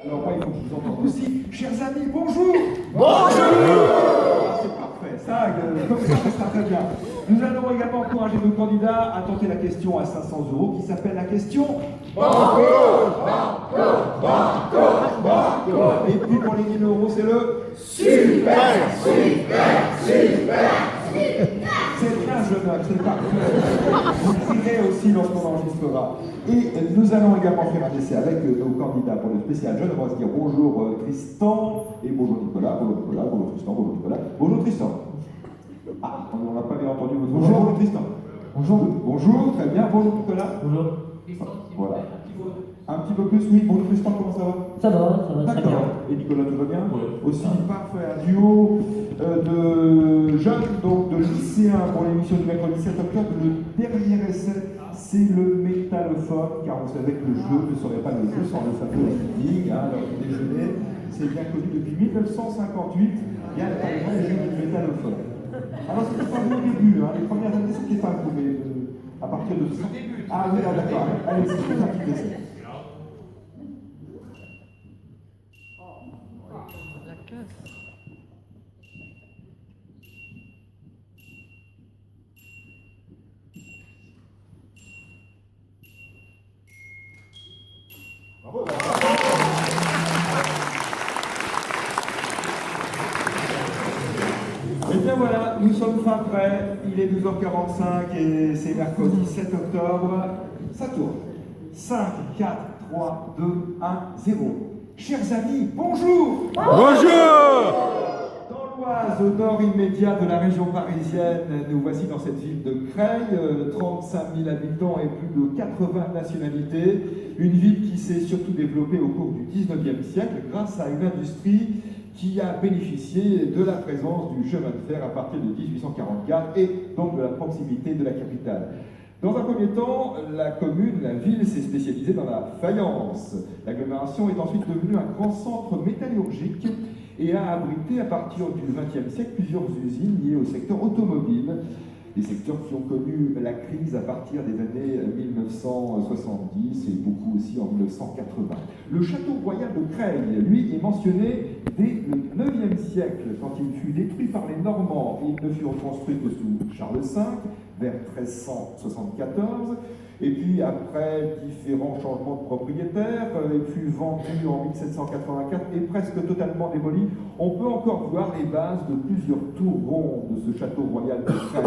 Alors moi, il faut que je vous entende aussi. Chers amis, bonjour. C'est parfait, ça, comme ça sera très bien. Nous allons également encourager nos candidats à tenter la question à 500 € qui s'appelle la question Banco. Et puis pour les 1000 €, c'est le Super. C'est bien, jeune homme, c'est parfait. Vous crierez aussi lorsqu'on enregistrera. Et nous allons également faire un essai avec nos candidats pour le spécial jeune. On va se dire bonjour Tristan et bonjour Nicolas, bonjour Tristan, bonjour Nicolas, bonjour Tristan. Ah, on n'a pas bien entendu votre bonjour. Bonjour Tristan. Bonjour, très bien, bonjour Nicolas. Bonjour. Voilà. Un petit peu plus, oui, bonjour Tristan, comment ça va? Ça va, très bien. Et Nicolas, tout va bien? Oui. Aussi, parfait, un duo de jeunes, donc de lycéens pour l'émission du mercredi 7 octobre. Le dernier essai, c'est le métallophone, car vous savez que le jeu ne serait pas le jeu sans le fameux meeting, l'heure du déjeuner. C'est bien connu depuis 1958, il y a le jeu du métallophone. Alors, c'était pas vous au début, les premières années, c'était pas vous, mais à partir de ça. Ah oui, d'accord, allez, c'est un petit essai. Bravo. Et bien voilà, nous sommes fin prêts, il est 12h45 et c'est mercredi 7 octobre. Ça tourne. 5, 4, 3, 2, 1, 0. Chers amis, bonjour! Bonjour! Dans l'Oise, au nord immédiat de la région parisienne, nous voici dans cette ville de Creil, 35 000 habitants et plus de 80 nationalités. Une ville qui s'est surtout développée au cours du 19e siècle grâce à une industrie qui a bénéficié de la présence du chemin de fer à partir de 1844 et donc de la proximité de la capitale. Dans un premier temps, la commune, la ville s'est spécialisée dans la faïence. L'agglomération est ensuite devenue un grand centre métallurgique et a abrité à partir du XXe siècle plusieurs usines liées au secteur automobile, des secteurs qui ont connu la crise à partir des années 1970 et beaucoup aussi en 1980. Le château royal de Creil, lui, est mentionné dès le IXe siècle, quand il fut détruit par les Normands. Il ne fut reconstruit que sous Charles V, vers 1374, et puis après différents changements de propriétaires, il fut vendu en 1784 et presque totalement démoli. On peut encore voir les bases de plusieurs tours rondes de ce château royal de Creil.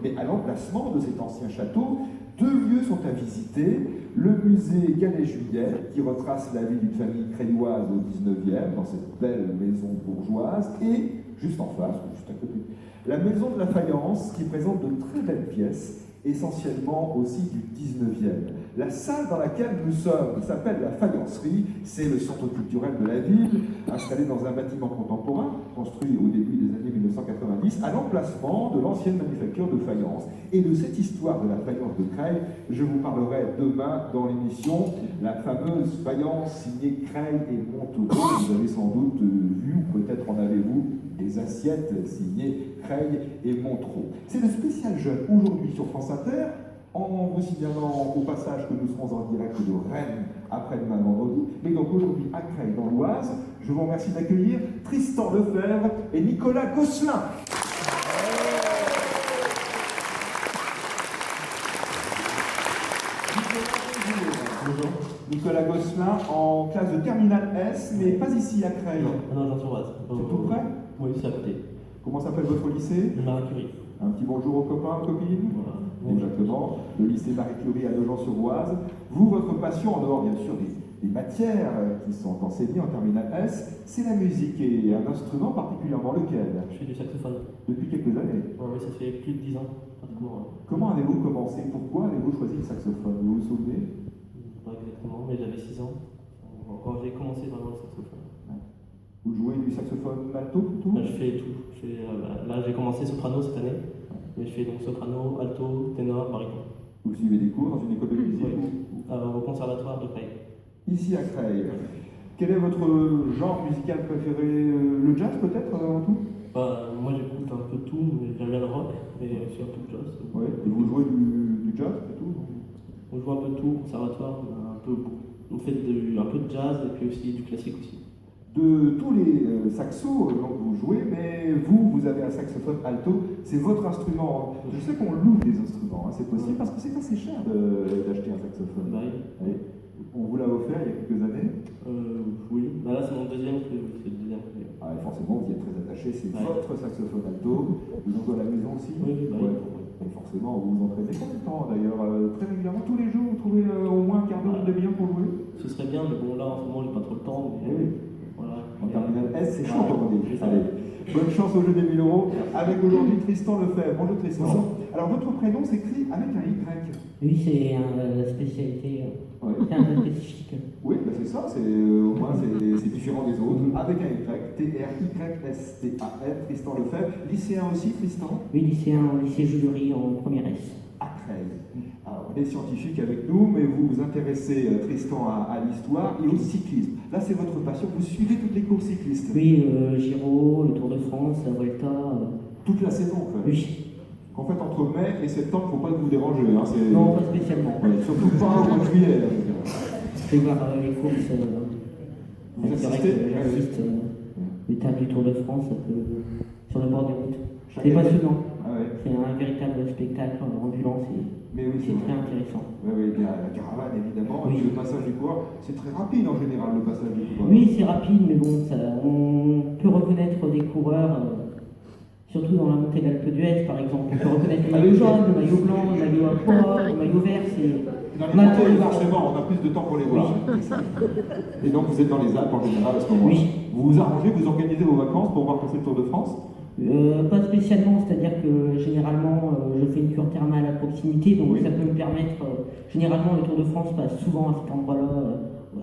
Mais à l'emplacement de cet ancien château, deux lieux sont à visiter. Le musée Gallet-Juillet, qui retrace la vie d'une famille creilloise au 19e, dans cette belle maison bourgeoise, et juste en face, juste à côté, la maison de la faïence, qui présente de très belles pièces, essentiellement aussi du 19e. La salle dans laquelle nous sommes s'appelle la faïencerie, c'est le centre culturel de la ville, installé dans un bâtiment contemporain, construit au début des années 1990, à l'emplacement de l'ancienne manufacture de faïence. Et de cette histoire de la faïence de Creil, je vous parlerai demain dans l'émission, la fameuse faïence signée Creil et Montauban. Vous avez sans doute vu, ou peut-être en avez-vous, des assiettes signées Creil et Montereau. C'est le spécial jeune aujourd'hui sur France Inter, en vous signalant au passage que nous serons en direct de Rennes après-demain vendredi, mais donc aujourd'hui à Creil dans l'Oise. Je vous remercie d'accueillir Tristan Lefebvre et Nicolas Gosselin. Bonjour. Nicolas Gosselin en classe de terminale S, mais pas ici à Creil. Non, j'en suis Oise. C'est tout près? Oui, c'est à côté. Comment s'appelle votre lycée? Le Marie Curie. Un petit bonjour aux copains, aux copines. Voilà. Exactement. Le lycée Marie Curie à Nogent-sur-Oise. Vous, votre passion, en dehors bien sûr des matières qui sont enseignées en terminale S, c'est la musique et un instrument particulièrement lequel? Je fais du saxophone. Depuis quelques années. Oui, ça fait plus de 10 ans, pratiquement. Comment avez-vous commencé? Pourquoi avez-vous choisi le saxophone? Vous vous souvenez? Pas exactement, mais j'avais 6 ans quand j'ai commencé vraiment le saxophone. Vous jouez du saxophone alto plutôt? Là, je fais tout. Là, j'ai commencé soprano cette année, mais je fais donc soprano, alto, ténor, baryton. Vous suivez des cours dans une école de musique? Oui. Au conservatoire de Creil. Ici à Creil. Quel est votre genre musical préféré? Le jazz peut-être avant tout? Moi j'écoute un peu tout, mais j'aime bien le rock, mais aussi un peu de jazz. Oui, et vous jouez du jazz et tout? On joue un peu de tout, conservatoire, un peu beaucoup. On fait un peu de jazz et puis aussi du classique aussi. De tous les saxos dont vous jouez, mais vous avez un saxophone alto, c'est votre instrument. Je sais qu'on loue des instruments, hein, c'est possible, parce que c'est assez cher d'acheter un saxophone. Bah oui. On vous l'a offert il y a quelques années. Oui, bah là c'est mon deuxième que c'est le deuxième que j'ai. Ah, et forcément, vous y êtes très attaché, c'est Ouais. votre saxophone alto. Vous en jouez à la maison aussi. Oui, bah Ouais, oui. et forcément, vous vous entraînez combien de temps d'ailleurs très régulièrement, tous les jours, vous trouvez au moins un quart d'heure, une demi-heure pour jouer. Ce serait bien, mais bon là en ce moment j'ai pas trop le temps. Mais, Eh oui. voilà. En terminale S, c'est chaud Ouais, comme on dit. c'est ça. Allez, bonne chance au jeu des 1000 euros. Avec aujourd'hui Tristan Lefebvre. Bonjour Tristan. Bonjour. Alors votre prénom s'écrit avec un Y. Oui, c'est la spécialité, Ouais. c'est un peu spécifique. Oui, bah c'est ça, au moins c'est différent des autres. Avec un Y, T-R-Y-S-T-A-N, Tristan Lefebvre. Lycéen aussi, Tristan. Oui, lycéen au lycée Jules en première S. À Creil. Alors, des scientifiques avec nous, mais vous vous intéressez, Tristan, à l'histoire et au cyclisme. Là, c'est votre passion. Vous suivez toutes les courses cyclistes. Oui, Giro, le Tour de France, la Vuelta. Toute la saison, en fait. Oui. En fait, entre mai et septembre, il ne faut pas vous déranger. Hein, Non, pas spécialement. Ouais, surtout pas au mois de juillet. Je vais voir les courses. Vous c'est vrai assistez que j'assiste l'étape du Tour de France sur le bord des routes. Chaque C'est année. passionnant. Ah ouais. C'est un véritable spectacle en ambulance et Mais oui, c'est très intéressant. Oui, oui, il y a la caravane évidemment, Oui. et puis le passage du coureur, c'est très rapide en général le passage du coureur. Oui, c'est rapide, mais bon, on peut reconnaître des coureurs, surtout dans la montée d'Alpe d'Huez par exemple. On peut reconnaître le maillot jaune, le maillot blanc, le maillot à pois, le maillot vert. Dans les On a montées, tout voir. forcément, on a plus de temps pour les voir. Et donc vous êtes dans les Alpes en général à ce moment-là. Oui. Vous vous arrangez, vous organisez vos vacances pour voir passer le Tour de France. Pas spécialement, c'est-à-dire que généralement je fais une cure thermale à proximité, donc Oui. ça peut me permettre. Généralement, le Tour de France passe souvent à cet endroit-là,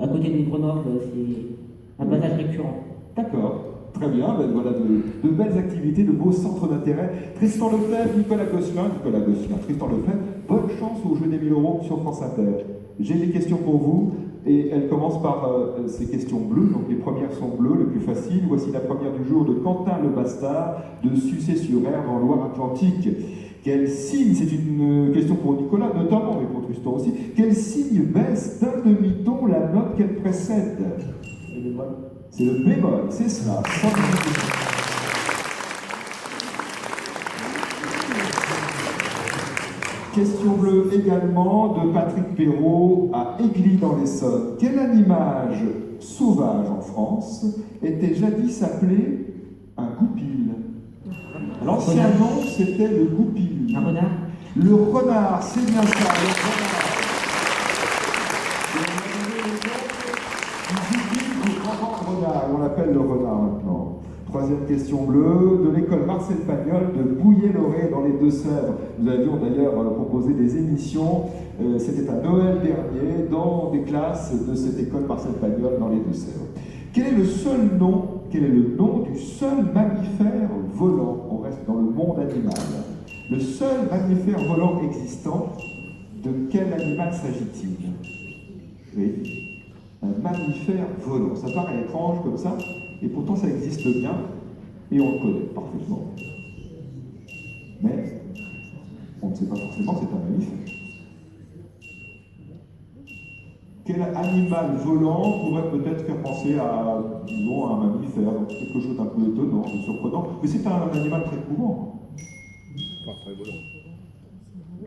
à côté de Grenoble, c'est un passage récurrent. D'accord. Très bien, ben voilà de belles activités, de beaux centres d'intérêt. Tristan Lefebvre, Nicolas Gosselin, Tristan Lefebvre, bonne chance au jeu des 1000 euros sur France Inter. J'ai des questions pour vous, et elles commencent par ces questions bleues, donc les premières sont bleues, les plus faciles. Voici la première du jour de Quentin Le Bastard, de Sucé-sur-Erdre, en Loire-Atlantique. Quel signe, c'est une question pour Nicolas notamment, mais pour Tristan aussi, quel signe baisse d'un demi-ton la note qu'elle précède? C'est le bémol, c'est cela. Question bleue également de Patrick Perrault à Aigli dans l'Essonne. Quel animal sauvage en France était jadis appelé un goupil? L'ancien nom c'était le goupil. Un renard? Le renard, c'est bien ça, le renard. On l'appelle le renard maintenant. Troisième question bleue, de l'école Marcel Pagnol de Bouillé-Loré dans les Deux-Sèvres. Nous avions d'ailleurs proposé des émissions, c'était à Noël dernier, dans des classes de cette école Marcel Pagnol dans les Deux-Sèvres. Quel est le nom du seul mammifère volant? On reste dans le monde animal. Le seul mammifère volant existant, de quel animal s'agit-il? Oui. Un mammifère volant. Ça paraît étrange comme ça, et pourtant ça existe bien, et on le connaît parfaitement. Mais on ne sait pas forcément que c'est un mammifère. Quel animal volant pourrait peut-être faire penser à, disons, un mammifère, donc quelque chose d'un peu étonnant, de surprenant, mais c'est un animal très courant. Pas très volant.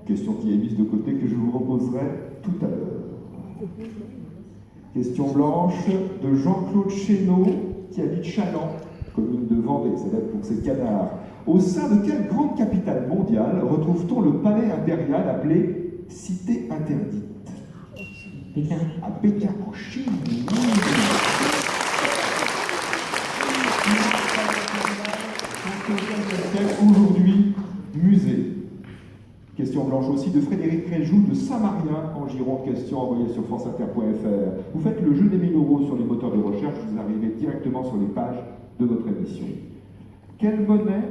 Question qui est mise de côté que je vous reposerai tout à l'heure. Question blanche de Jean-Claude Chénaud, qui habite Chaland, commune de Vendée, célèbre pour ses canards. Au sein de quelle grande capitale mondiale retrouve-t-on le palais impérial appelé Cité interdite? Pékin. À Pékin, en Chine. Aujourd'hui, musée. Question blanche aussi de Frédéric Réjoux de Saint-Marien en Gironde. Question envoyée sur franceinter.fr. Vous faites le jeu des 1000 euros sur les moteurs de recherche, vous arrivez directement sur les pages de votre émission. Quelle monnaie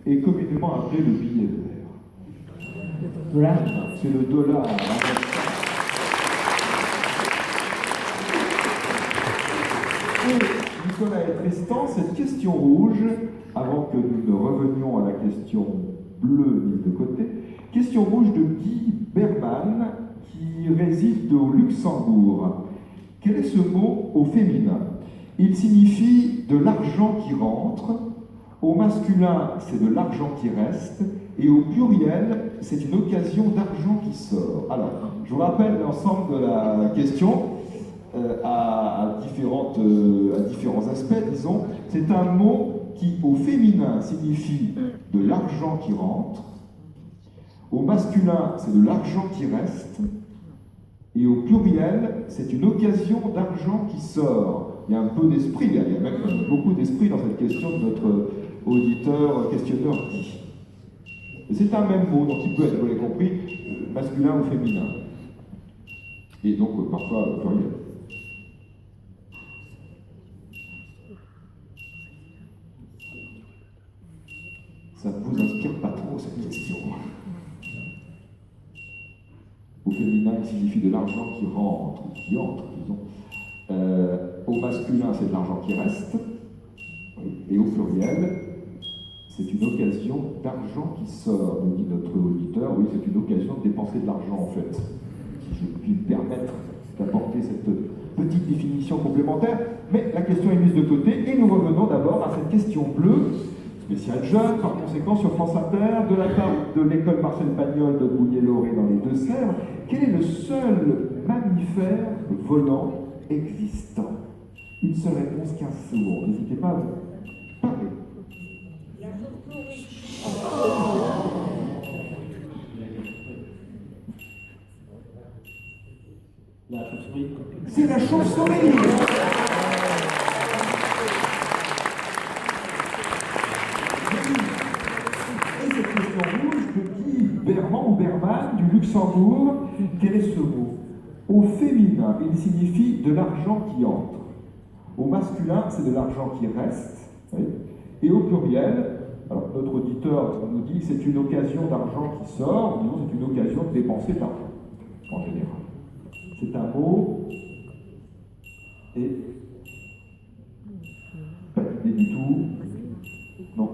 est communément appelée le billet vert? Voilà. C'est le dollar. Et Nicolas et Tristan, cette question rouge, avant que nous ne revenions à la question bleue mise de côté, question rouge de Guy Berman, qui réside au Luxembourg. Quel est ce mot au féminin? Il signifie de l'argent qui rentre, au masculin c'est de l'argent qui reste, et au pluriel c'est une occasion d'argent qui sort. Alors, je vous rappelle l'ensemble de la question à différents aspects, disons. C'est un mot qui au féminin signifie de l'argent qui rentre, au masculin c'est de l'argent qui reste, et au pluriel, c'est une occasion d'argent qui sort. Il y a un peu d'esprit, il y a même beaucoup d'esprit dans cette question de notre auditeur, questionneur dit. C'est un même mot, donc il peut être, vous l'avez compris, masculin ou féminin. Et donc parfois pluriel. Ça ne vous inspire pas trop cette question. Au féminin, il signifie de l'argent qui rentre, qui entre, disons. Au masculin, c'est de l'argent qui reste. Et au pluriel, c'est une occasion d'argent qui sort, nous dit notre auditeur. Oui, c'est une occasion de dépenser de l'argent, en fait. Si je puis me permettre d'apporter cette petite définition complémentaire. Mais la question est mise de côté, et nous revenons d'abord à cette question bleue, spécial jeune, par conséquent sur France Inter, de la part de l'école Marcel Pagnol de Bouillé-Loré dans les Deux-Sèvres. Quel est le seul mammifère volant existant? Une seule réponse, 15 secondes. N'hésitez pas à vous parler. La chauve-souris. La chauve-souris. C'est la chauve-souris. Berman ou Berman du Luxembourg, quel est ce mot? Au féminin, il signifie de l'argent qui entre. Au masculin, c'est de l'argent qui reste. Oui. Et au pluriel, alors notre auditeur nous dit c'est une occasion d'argent qui sort, disons c'est une occasion de dépenser de l'argent, en général. C'est un mot et pas d'idée du tout. Non.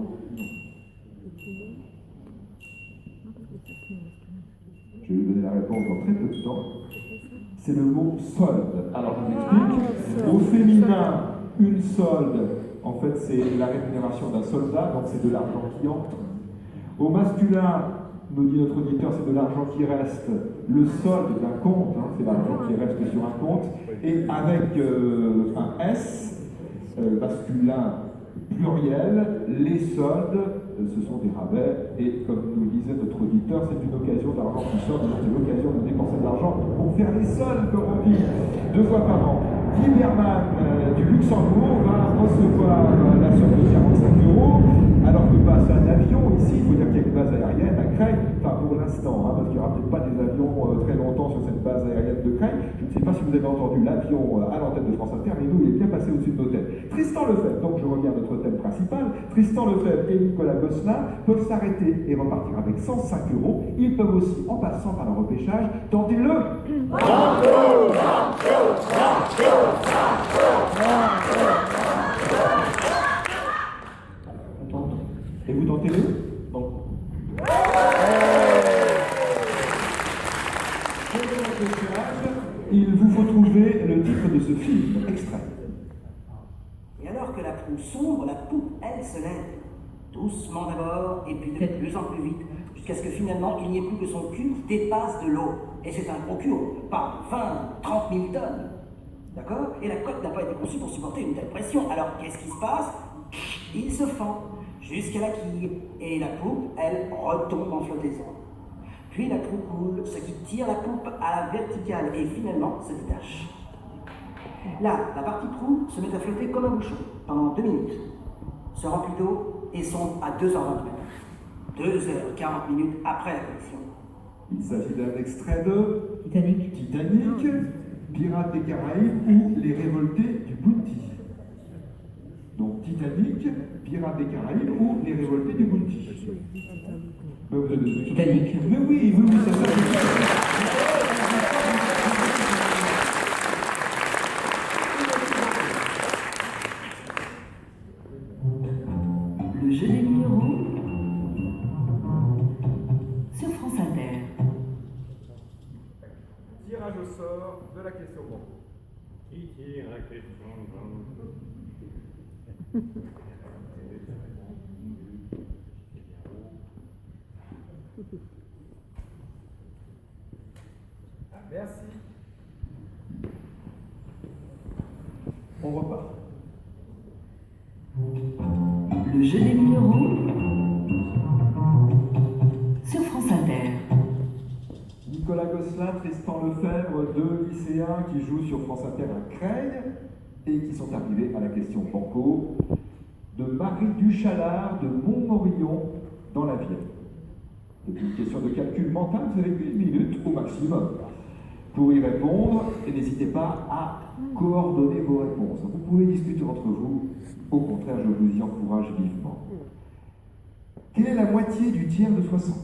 Je vais vous donner la réponse dans très peu de temps. C'est le mot solde. Alors je vous explique. Au féminin, une solde, en fait, c'est la rémunération d'un soldat, donc c'est de l'argent qui entre. Au masculin, nous dit notre auditeur, c'est de l'argent qui reste. Le solde d'un compte, hein, c'est l'argent qui reste sur un compte. Et avec un S, masculin pluriel, les soldes, ce sont des rabais, et comme nous le disait notre auditeur, c'est une occasion d'argent qui sort, c'est l'occasion de dépenser de l'argent pour faire les soldes, comme on dit, 2 fois par an. Guy Berman du Luxembourg va recevoir la somme de 45 €, alors que passe un avion ici, il faut dire qu'il y a une base aérienne à Creil, enfin pour l'instant, hein, parce qu'il n'y aura peut-être pas des avions très longtemps sur cette base aérienne de Creil. Je ne sais pas si vous avez entendu l'avion à l'antenne de France Inter, mais nous, il est bien passé au-dessus de nos têtes. Tristan Lefebvre, donc je reviens à notre thème principal, Tristan Lefebvre et Nicolas Gosselin peuvent s'arrêter et repartir avec 105 €. Ils peuvent aussi, en passant par le repêchage, tenter le... Et vous tentez le? Bon. Il vous faut trouver le titre de ce film, extrait. Et alors que la proue sombre, la poupe, elle, se lève. Doucement d'abord, et puis de plus en plus vite, jusqu'à ce que finalement, il n'y ait plus que son cul qui dépasse de l'eau. Et c'est un gros cul, pas 20, 30 000 tonnes. D'accord? Et la coque n'a pas été conçue pour supporter une telle pression. Alors, qu'est-ce qui se passe? Il se fend jusqu'à la quille. Et la poupe, elle, retombe en flottaison. Puis la proue coule, ce qui tire la poupe à la verticale et finalement se détache. Là, la partie proue se met à flotter comme un bouchon pendant 2 minutes, se remplit d'eau et sombre à 2h29. 2h40 après la collection. Il s'agit d'un extrait de Titanic, Pirates des Caraïbes ou Les Révoltés du Bounty. Donc Titanic, Pirates des Caraïbes ou Les Révoltés du Bounty. Titanic. Mais oui, c'est ça. Le jeu des numéros sur France Inter. Tirage au sort de la question. Merci. On repart. Le jeu des 1000 euros sur France Inter. Nicolas Gosselin, Tristan Lefebvre, deux lycéens qui jouent sur France Inter à Creil et qui sont arrivés à la question banco de Marie Duchalard de Montmorillon dans la Vienne. C'est une question de calcul mental, vous avez 1 minute au maximum pour y répondre et n'hésitez pas à coordonner vos réponses. Vous pouvez discuter entre vous, au contraire je vous y encourage vivement. Quelle est la moitié du tiers de 60 ?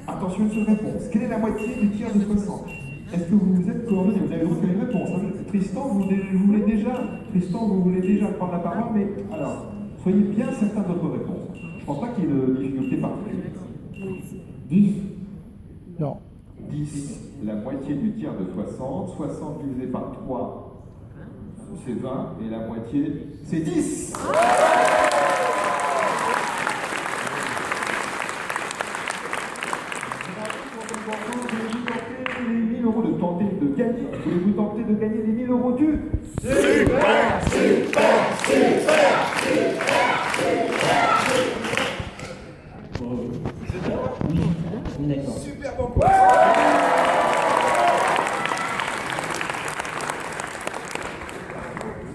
Attention, une seule réponse. Quelle est la moitié du tiers de 60 ? Est-ce que vous vous êtes coordonné ? Vous avez donc une réponse. Hein. Tristan, vous voulez déjà prendre la parole, mais alors, soyez bien certain de votre réponse. Je ne pense pas qu'il y ait de difficulté particulière. 10. Non. 10, la moitié du tiers de 60. 60 divisé par 3, c'est 20, et la moitié, c'est 10. De gagner. Voulez-vous tenter de gagner les 1000 euros du Super. Oui, d'accord. Super banco.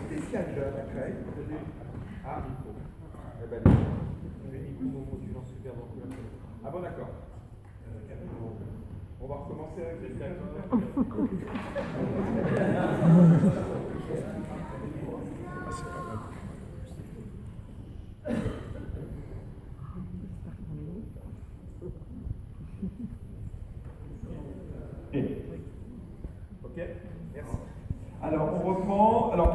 Spécial jeune à Creil. Ah, eh ben, super banco. Ah bon, d'accord. On va recommencer avec les Ok, merci. Alors on reprend. Alors,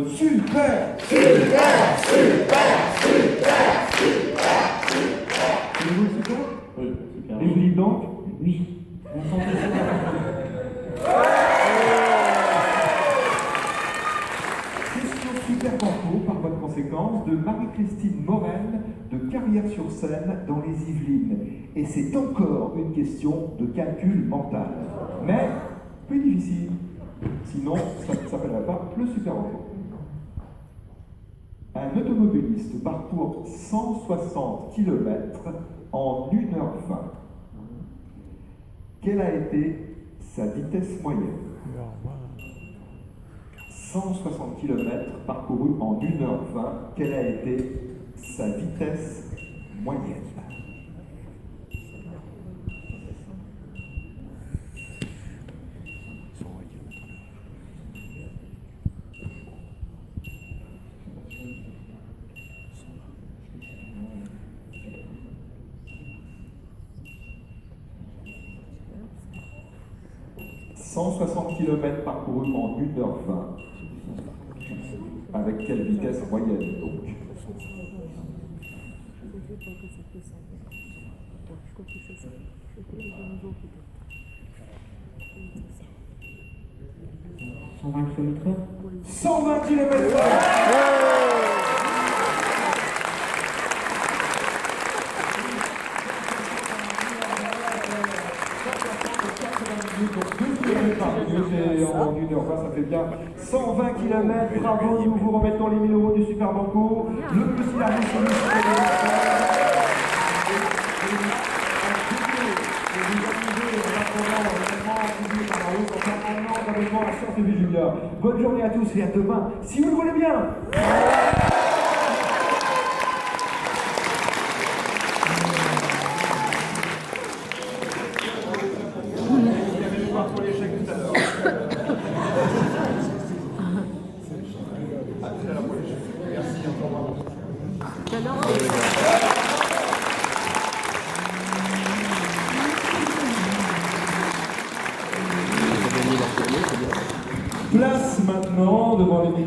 super. C'est super. Oui, super. Et vous dites donc Oui. On s'en fait Question super banco, par voie de conséquence, de Marie-Christine Morel de Carrière-sur-Seine dans les Yvelines. Et c'est encore une question de calcul mental. Mais plus difficile. Sinon, ça ne s'appellerait pas le super banco. Un automobiliste parcourt 160 km en 1h20. Quelle a été sa vitesse moyenne ? 160 km parcourus en 1h20. Quelle a été sa vitesse moyenne ? « 160 km parcourus en 1h20. Avec quelle vitesse moyenne donc ? « 120 km/h. 120 km/h. Donc 2 km par minute et en 1h20, ça fait bien 120 km. Bravo, nous vous remettons les 1000 euros du Super Banco. Le petit arbitre sur le Bonne journée à tous et à demain, si vous le voulez bien. Place maintenant devant les